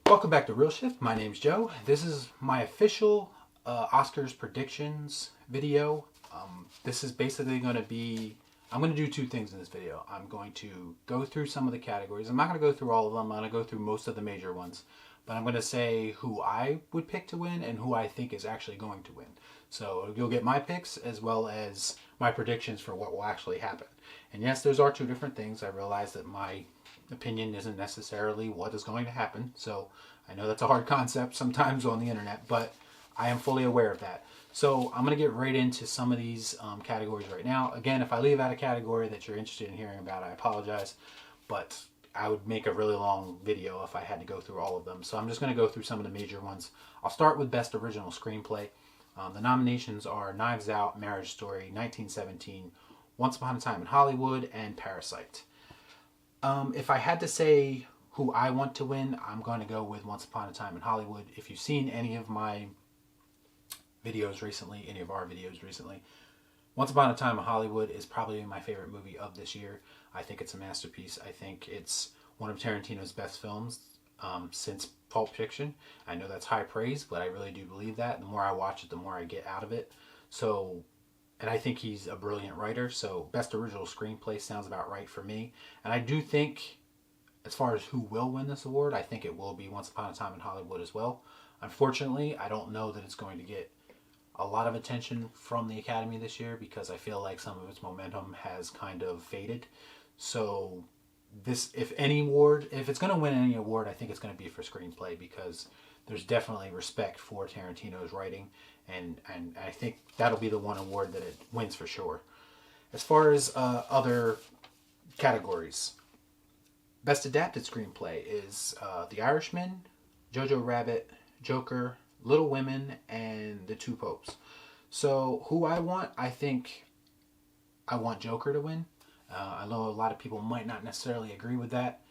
Welcome back to Real Shift. My name's Joe. This is my official Oscars predictions video. This is basically going to be, I'm going to do two things in this video. I'm going to go through some of the categories. I'm not going to go through all of them. I'm going to go through most of the major ones. But I'm going to say who I would pick to win and who I think is actually going to win. So you'll get my picks as well as my predictions for what will actually happen. And yes, those are two different things. I realize that my opinion isn't necessarily what is going to happen. So I know that's a hard concept sometimes on the internet, but I am fully aware of that. So I'm going to get right into some of these categories right now. Again, if I leave out a category that you're interested in hearing about, I apologize, but I would make a really long video if I had to go through all of them. So I'm just going to go through some of the major ones. I'll start with Best Original Screenplay. The nominations are Knives Out, Marriage Story, 1917, Once Upon a Time in Hollywood, and Parasite. If I had to say who I want to win, I'm going to go with Once Upon a Time in Hollywood. If you've seen any of my videos recently, any of our videos recently, Once Upon a Time in Hollywood is probably my favorite movie of this year. I think it's a masterpiece. I think it's one of Tarantino's best films since Pulp Fiction. I know that's high praise, but I really do believe that. The more I watch it, the more I get out of it. So, and I think he's a brilliant writer. So Best Original Screenplay sounds about right for me. And I do think, as far as who will win this award, I think it will be Once Upon a Time in Hollywood as well. Unfortunately, I don't know that it's going to get a lot of attention from the Academy this year because I feel like some of its momentum has kind of faded. So this, if any award, if it's going to win any award, I think it's going to be for screenplay because there's definitely respect for Tarantino's writing, and I think that'll be the one award that it wins for sure. As far as other categories, Best Adapted Screenplay is The Irishman, Jojo Rabbit, Joker, Little Women, and The Two Popes. So who I want, I think I want Joker to win. I know a lot of people might not necessarily agree with that,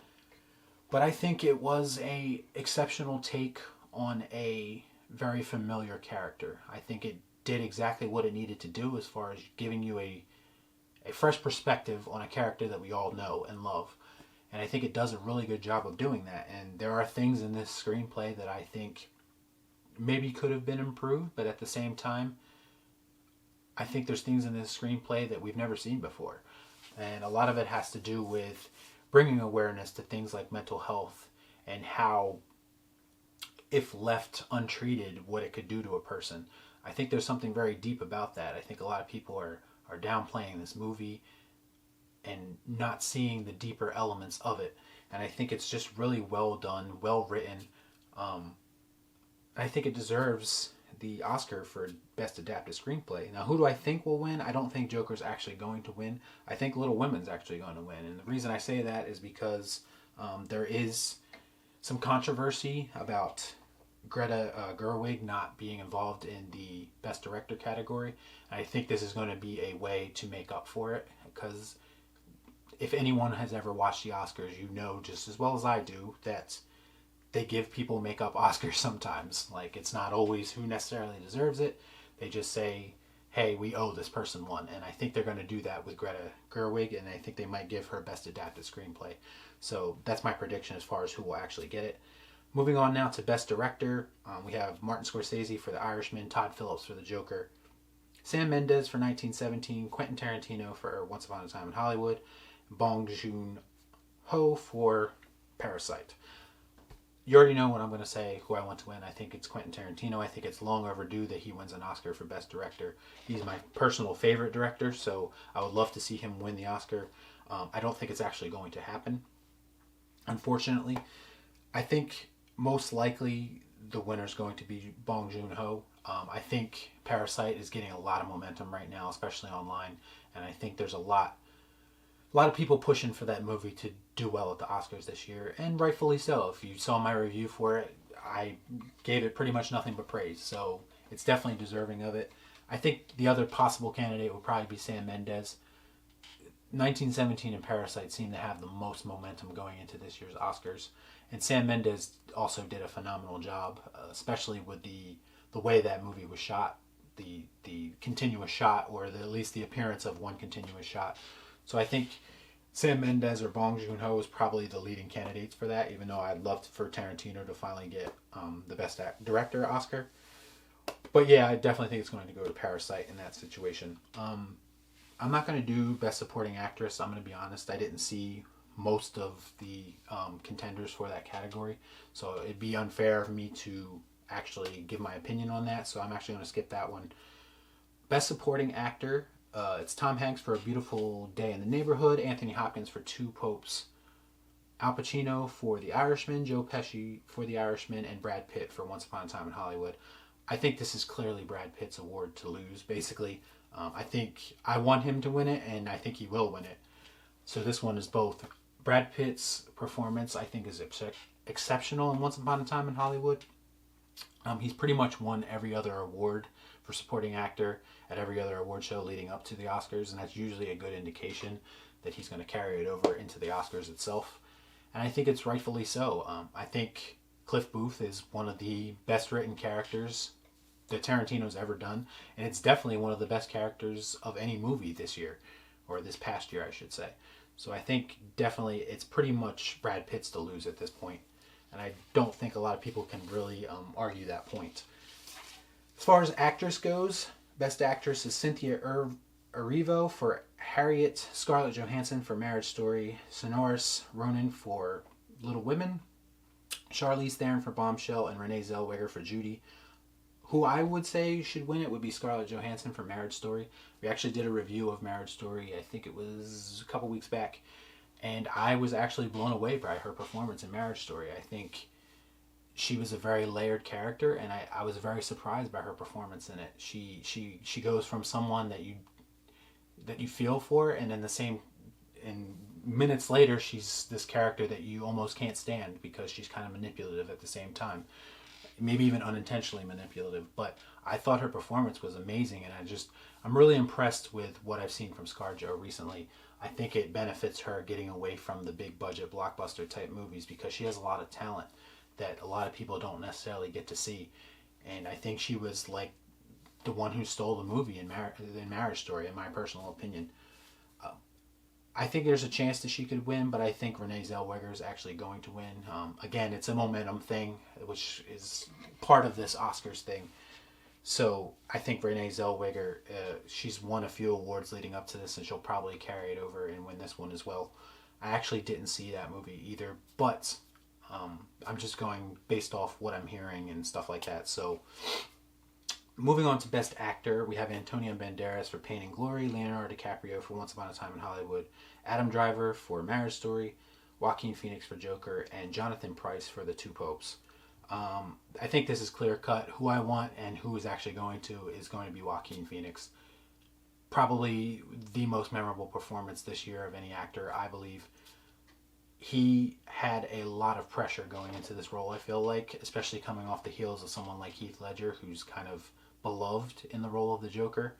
but I think it was a exceptional take on a very familiar character. I think it did exactly what it needed to do as far as giving you a fresh perspective on a character that we all know and love. And I think it does a really good job of doing that. And there are things in this screenplay that I think maybe could have been improved, but at the same time, I think there's things in this screenplay that we've never seen before. And a lot of it has to do with bringing awareness to things like mental health and how, if left untreated, what it could do to a person. I think there's something very deep about that. I think a lot of people are downplaying this movie and not seeing the deeper elements of it. And I think it's just really well done, well written. I think it deserves the Oscar for Best Adapted Screenplay. Now, who do I think will win? I don't think Joker's actually going to win. I think Little Women's actually going to win. And the reason I say that is because there is some controversy about Greta Gerwig not being involved in the Best Director category. And I think this is going to be a way to make up for it, because if anyone has ever watched the Oscars, you know just as well as I do that they give people make-up Oscars sometimes. Like, it's not always who necessarily deserves it. They just say, hey, we owe this person one. And I think they're going to do that with Greta Gerwig, and I think they might give her Best Adapted Screenplay. So that's my prediction as far as who will actually get it. Moving on now to Best Director, we have Martin Scorsese for The Irishman, Todd Phillips for The Joker, Sam Mendes for 1917, Quentin Tarantino for Once Upon a Time in Hollywood, Bong Joon-ho for Parasite. You already know what I'm going to say, who I want to win. I think it's Quentin Tarantino. I think it's long overdue that he wins an Oscar for Best Director. He's my personal favorite director, so I would love to see him win the Oscar. I don't think it's actually going to happen, unfortunately. I think most likely the winner is going to be Bong Joon-ho. I think Parasite is getting a lot of momentum right now, especially online, and I think there's a lot of people pushing for that movie to do well at the Oscars this year, and rightfully so. If you saw my review for it, I gave it pretty much nothing but praise, so it's definitely deserving of it. I think the other possible candidate would probably be Sam Mendes. 1917 and Parasite seem to have the most momentum going into this year's Oscars, and Sam Mendes also did a phenomenal job, especially with the way that movie was shot, the continuous shot, or at least the appearance of one continuous shot. So I think Sam Mendes or Bong Joon-ho is probably the leading candidates for that, even though I'd love for Tarantino to finally get the Best Director Oscar. But yeah, I definitely think it's going to go to Parasite in that situation. I'm not going to do Best Supporting Actress. I'm going to be honest. I didn't see most of the contenders for that category, so it'd be unfair of me to actually give my opinion on that. So I'm actually going to skip that one. Best Supporting Actor. It's Tom Hanks for A Beautiful Day in the Neighborhood, Anthony Hopkins for Two Popes, Al Pacino for The Irishman, Joe Pesci for The Irishman, and Brad Pitt for Once Upon a Time in Hollywood. I think this is clearly Brad Pitt's award to lose, basically. I think I want him to win it, and I think he will win it. So this one is both. Brad Pitt's performance, I think, is exceptional in Once Upon a Time in Hollywood. He's pretty much won every other award for supporting actor at every other award show leading up to the Oscars, and that's usually a good indication that he's going to carry it over into the Oscars itself. And I think it's rightfully so. I think Cliff Booth is one of the best written characters that Tarantino's ever done, and it's definitely one of the best characters of any movie this year, or this past year, I should say. So I think definitely it's pretty much Brad Pitt's to lose at this point, and I don't think a lot of people can really argue that point. As far as actress goes, Best Actress is Cynthia Erivo for Harriet, Scarlett Johansson for Marriage Story, Saoirse Ronan for Little Women, Charlize Theron for Bombshell, and Renee Zellweger for Judy. Who I would say should win it would be Scarlett Johansson for Marriage Story. We actually did a review of Marriage Story, I think it was a couple weeks back, and I was actually blown away by her performance in Marriage Story. I think she was a very layered character, and I was very surprised by her performance in it. She goes from someone that you feel for, and in minutes later, she's this character that you almost can't stand because she's kind of manipulative at the same time. Maybe even unintentionally manipulative, but I thought her performance was amazing, and I'm really impressed with what I've seen from ScarJo recently. I think it benefits her getting away from the big budget blockbuster type movies because she has a lot of talent that a lot of people don't necessarily get to see, and I think she was like the one who stole the movie in Marriage Story, in my personal opinion. I think there's a chance that she could win, but I think Renee Zellweger is actually going to win. Again, it's a momentum thing, which is part of this Oscars thing. So I think Renee Zellweger, she's won a few awards leading up to this, and she'll probably carry it over and win this one as well. I actually didn't see that movie either, but I'm just going based off what I'm hearing and stuff like that. So moving on to Best Actor, we have Antonio Banderas for Pain and Glory, Leonardo DiCaprio for Once Upon a Time in Hollywood, Adam Driver for Marriage Story, Joaquin Phoenix for Joker, and Jonathan Pryce for The Two Popes. I think this is clear cut. Who I want and who is actually going to be Joaquin Phoenix. Probably the most memorable performance this year of any actor, I believe. He had a lot of pressure going into this role, I feel like, especially coming off the heels of someone like Heath Ledger, who's kind of beloved in the role of the Joker.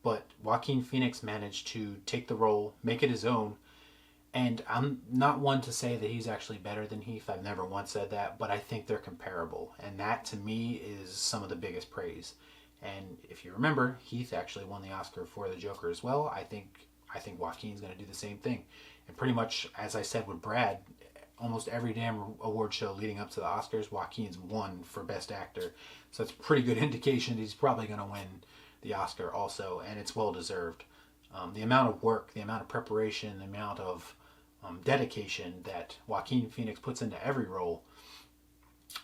But Joaquin Phoenix managed to take the role, make it his own, and I'm not one to say that he's actually better than Heath. I've never once said that, but I think they're comparable, and that to me is some of the biggest praise. And if you remember, Heath actually won the Oscar for the Joker as well. I think Joaquin's going to do the same thing. And pretty much, as I said with Brad, almost every damn award show leading up to the Oscars, Joaquin's won for Best Actor. So it's a pretty good indication that he's probably going to win the Oscar also, and it's well deserved. The amount of work, the amount of preparation, the amount of dedication that Joaquin Phoenix puts into every role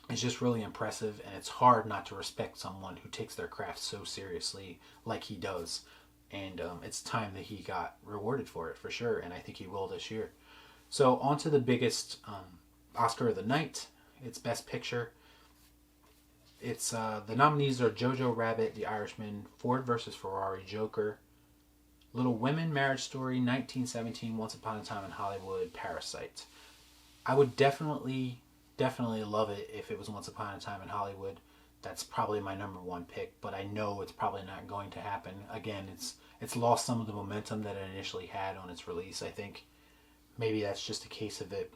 is just really impressive, and it's hard not to respect someone who takes their craft so seriously like he does. And it's time that he got rewarded for it, for sure, and I think he will this year. So on to the biggest Oscar of the night. It's Best Picture. It's the nominees are Jojo Rabbit, The Irishman, Ford vs. Ferrari, Joker, Little Women, Marriage Story, 1917, Once Upon a Time in Hollywood, Parasite. I would definitely love it if it was Once Upon a Time in Hollywood. That's probably my number one pick, but I know it's probably not going to happen. Again, it's lost some of the momentum that it initially had on its release. I think maybe that's just a case of it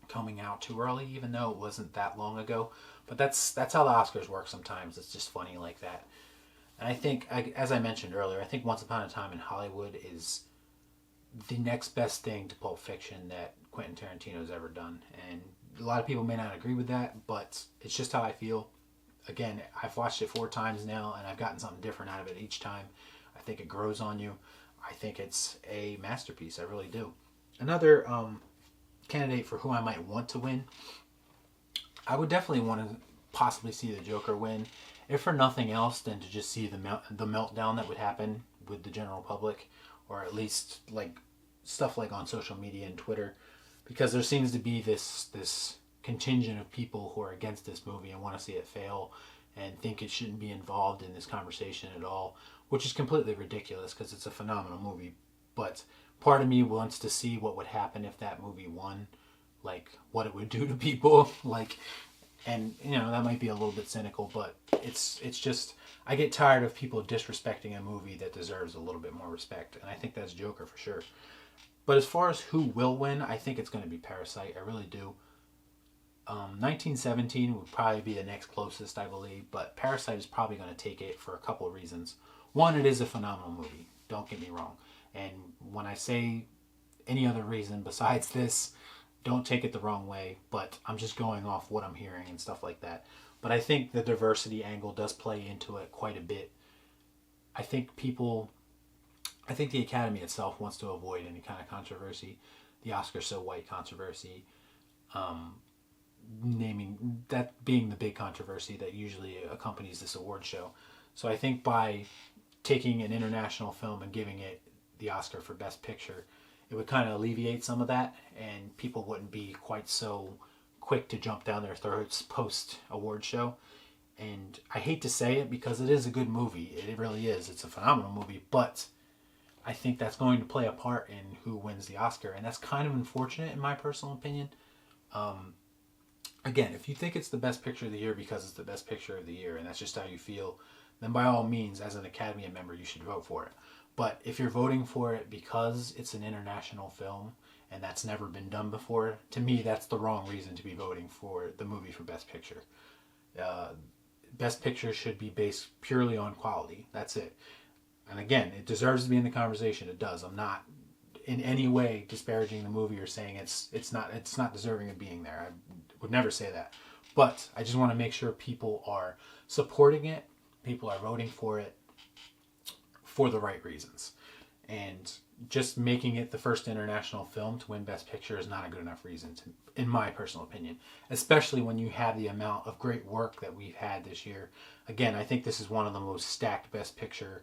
coming out too early, even though it wasn't that long ago. But that's how the Oscars work sometimes. It's just funny like that. And I think, as I mentioned earlier, I think Once Upon a Time in Hollywood is the next best thing to Pulp Fiction that Quentin Tarantino's ever done. And a lot of people may not agree with that, but it's just how I feel. Again, I've watched it 4 times now, and I've gotten something different out of it each time. I think it grows on you. I think it's a masterpiece. I really do. Another candidate for who I might want to win, I would definitely want to possibly see the Joker win, if for nothing else than to just see the meltdown that would happen with the general public, or at least like stuff like on social media and Twitter, because there seems to be this contingent of people who are against this movie and want to see it fail and think it shouldn't be involved in this conversation at all, which is completely ridiculous because it's a phenomenal movie. But part of me wants to see what would happen if that movie won, like what it would do to people, like, and you know, that might be a little bit cynical, but it's just, I get tired of people disrespecting a movie that deserves a little bit more respect, and I think that's Joker for sure. But as far as who will win, I think it's going to be Parasite. I really do. 1917 would probably be the next closest, I believe, but Parasite is probably going to take it for a couple of reasons. One, it is a phenomenal movie. Don't get me wrong. And when I say any other reason besides this, don't take it the wrong way, but I'm just going off what I'm hearing and stuff like that. But I think the diversity angle does play into it quite a bit. I think the Academy itself wants to avoid any kind of controversy, the Oscars so white controversy, naming that being the big controversy that usually accompanies this award show. So I think by taking an international film and giving it the Oscar for Best Picture, it would kind of alleviate some of that, and people wouldn't be quite so quick to jump down their throats post award show. And I hate to say it because it is a good movie. It really is. It's a phenomenal movie, but I think that's going to play a part in who wins the Oscar, and that's kind of unfortunate in my personal opinion. Again, if you think it's the best picture of the year because it's the best picture of the year and that's just how you feel, then by all means, as an Academy member, you should vote for it. But if you're voting for it because it's an international film and that's never been done before, to me, that's the wrong reason to be voting for the movie for Best Picture. Best Picture should be based purely on quality. That's it. And again, it deserves to be in the conversation. It does. I'm not in any way disparaging the movie or saying it's not deserving of being there. I would never say that. But I just want to make sure people are supporting it, people are voting for it for the right reasons. And just making it the first international film to win Best Picture is not a good enough reason, in my personal opinion, especially when you have the amount of great work that we've had this year. Again, I think this is one of the most stacked Best Picture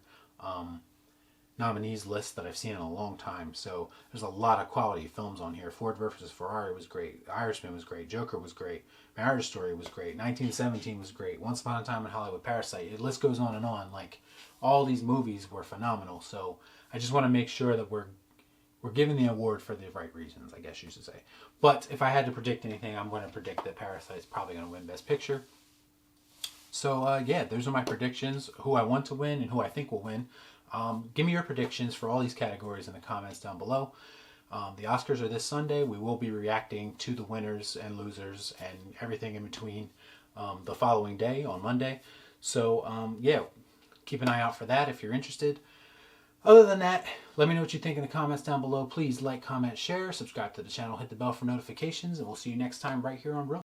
nominees lists that I've seen in a long time. So there's a lot of quality films on here. Ford versus Ferrari was great. The Irishman was great. Joker was great. Marriage Story was great. 1917 was great. Once Upon a Time in Hollywood, Parasite. The list goes on and on. Like, all these movies were phenomenal. So I just want to make sure that we're giving the award for the right reasons, I guess you should say. But if I had to predict anything, I'm going to predict that Parasite's probably going to win Best Picture. So yeah, those are my predictions. Who I want to win and who I think will win. Give me your predictions for all these categories in the comments down below. The Oscars are this Sunday. We will be reacting to the winners and losers and everything in between the following day on Monday. So yeah, keep an eye out for that if you're interested. Other than that, let me know what you think in the comments down below. Please like, comment, share, subscribe to the channel, hit the bell for notifications, and we'll see you next time right here on Real.